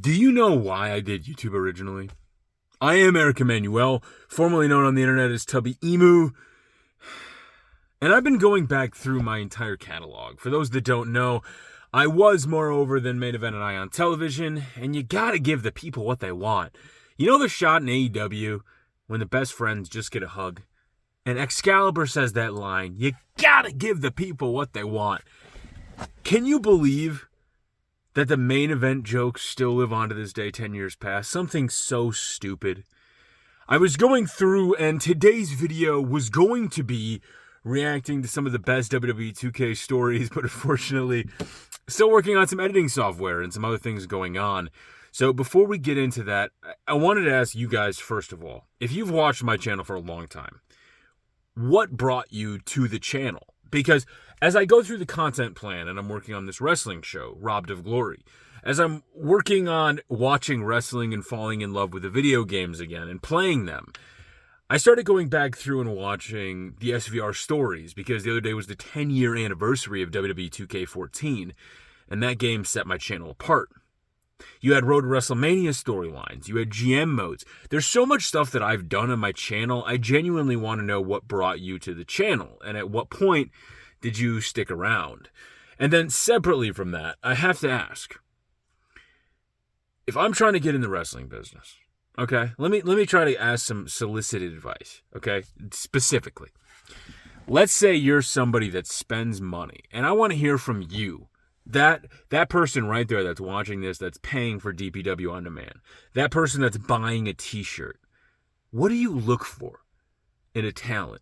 Do you know why I did YouTube originally? I am Eric Emanuel, formerly known on the internet as Tubby Emu, and I've been going back through my entire catalog. For those that don't know, I was moreover than Main Event and I on television, and you gotta give the people what they want. You know the shot in AEW when the best friends just get a hug? And Excalibur says that line, you gotta give the people what they want. Can you believe that the Main Event jokes still live on to this day 10 years past? Something so stupid. I was going through, and today's video was going to be reacting to some of the best WWE 2K stories, but unfortunately, still working on some editing software and some other things going on. So before we get into that, I wanted to ask you guys, first of all, if you've watched my channel for a long time, what brought you to the channel? Because as I go through the content plan and I'm working on this wrestling show, Robbed of Glory, as I'm working on watching wrestling and falling in love with the video games again and playing them, I started going back through and watching the SVR stories because the other day was the 10-year anniversary of WWE 2K14, and that game set my channel apart. You had Road to WrestleMania storylines. You had GM modes. There's so much stuff that I've done on my channel. I genuinely want to know what brought you to the channel and at what point did you stick around. And then separately from that, I have to ask, if I'm trying to get in the wrestling business, okay, let me try to ask some solicited advice, okay, specifically. Let's say you're somebody that spends money, and I want to hear from you. That person right there that's watching this, that's paying for DPW on demand, that person that's buying a t-shirt, what do you look for in a talent?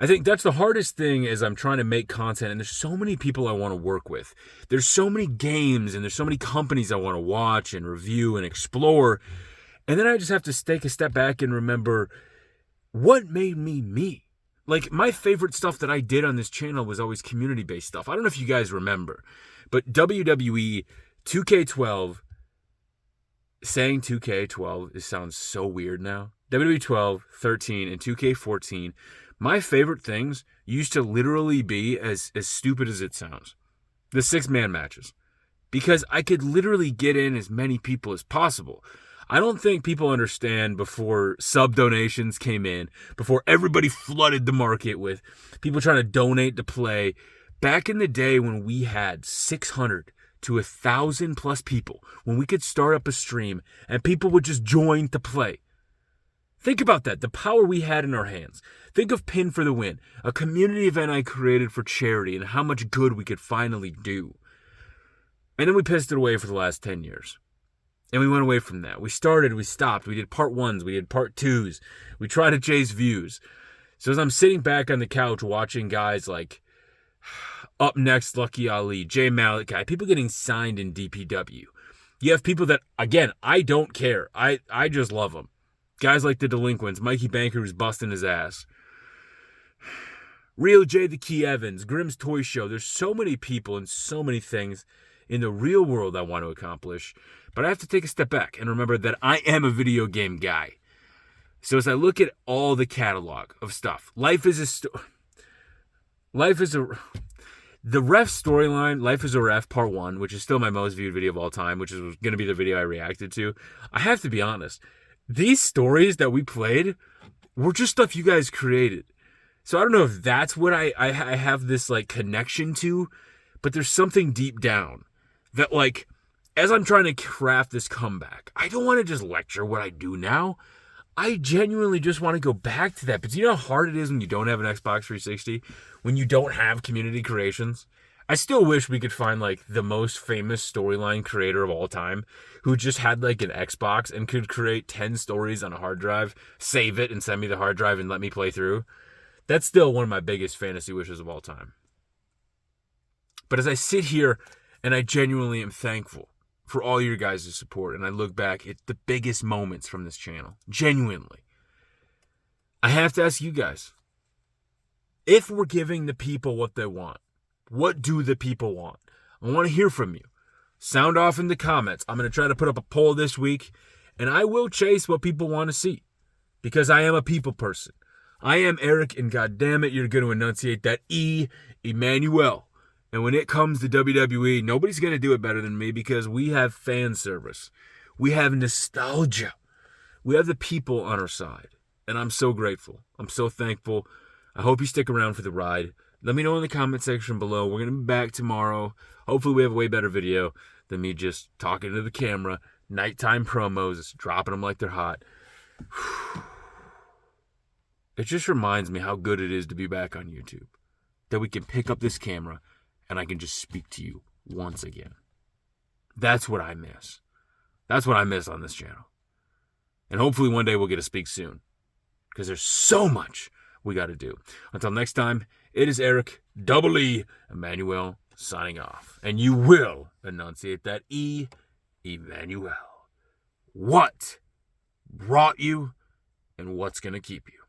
I think that's the hardest thing as I'm trying to make content, and there's so many people I want to work with. There's so many games, and there's so many companies I want to watch and review and explore, and then I just have to take a step back and remember what made me me. Like, my favorite stuff that I did on this channel was always community-based stuff. I don't know if you guys remember, but WWE 2K12, saying 2K12, it sounds so weird now. WWE 12, 13, and 2K14, my favorite things used to literally be as stupid as it sounds. The 6-man matches. Because I could literally get in as many people as possible. I don't think people understand before sub donations came in, before everybody flooded the market with people trying to donate to play. Back in the day when we had 600 to 1,000 plus people, when we could start up a stream and people would just join to play. Think about that, the power we had in our hands. Think of Pin for the Win, a community event I created for charity and how much good we could finally do. And then we pissed it away for the last 10 years. And we went away from that. We started, we stopped. We did part 1s, we did part 2s. We tried to chase views. So as I'm sitting back on the couch watching guys like Up Next, Lucky Ali, Jay Malachi, people getting signed in DPW. You have people that, again, I don't care. I just love them. Guys like The Delinquents, Mikey Banker who's busting his ass. Real J the Key Evans, Grimm's Toy Show. There's so many people and so many things in the real world I want to accomplish. But I have to take a step back and remember that I am a video game guy. So as I look at all the catalog of stuff, the ref storyline, Life is a Ref Part 1, which is still my most viewed video of all time, which is going to be the video I reacted to. I have to be honest. These stories that we played were just stuff you guys created. So I don't know if that's what I have this like connection to, but there's something deep down that like, as I'm trying to craft this comeback, I don't want to just lecture what I do now. I genuinely just want to go back to that. But do you know how hard it is when you don't have an Xbox 360? When you don't have community creations? I still wish we could find like the most famous storyline creator of all time who just had like an Xbox and could create 10 stories on a hard drive, save it and send me the hard drive and let me play through. That's still one of my biggest fantasy wishes of all time. But as I sit here and I genuinely am thankful for all your guys' support, and I look back at the biggest moments from this channel, genuinely, I have to ask you guys, if we're giving the people what they want, what do the people want? I want to hear from you. Sound off in the comments. I'm going to try to put up a poll this week, and I will chase what people want to see, because I am a people person. I am Eric, and goddammit, you're going to enunciate that E, Emmanuel. And when it comes to WWE, nobody's going to do it better than me because we have fan service. We have nostalgia. We have the people on our side. And I'm so grateful. I'm so thankful. I hope you stick around for the ride. Let me know in the comment section below. We're going to be back tomorrow. Hopefully we have a way better video than me just talking to the camera. Nighttime promos, dropping them like they're hot. It just reminds me how good it is to be back on YouTube. That we can pick up this camera and I can just speak to you once again. That's what I miss. That's what I miss on this channel. And hopefully one day we'll get to speak soon. Because there's so much we got to do. Until next time, it is Eric E. Emmanuel signing off. And you will enunciate that E, Emmanuel. What brought you and what's going to keep you?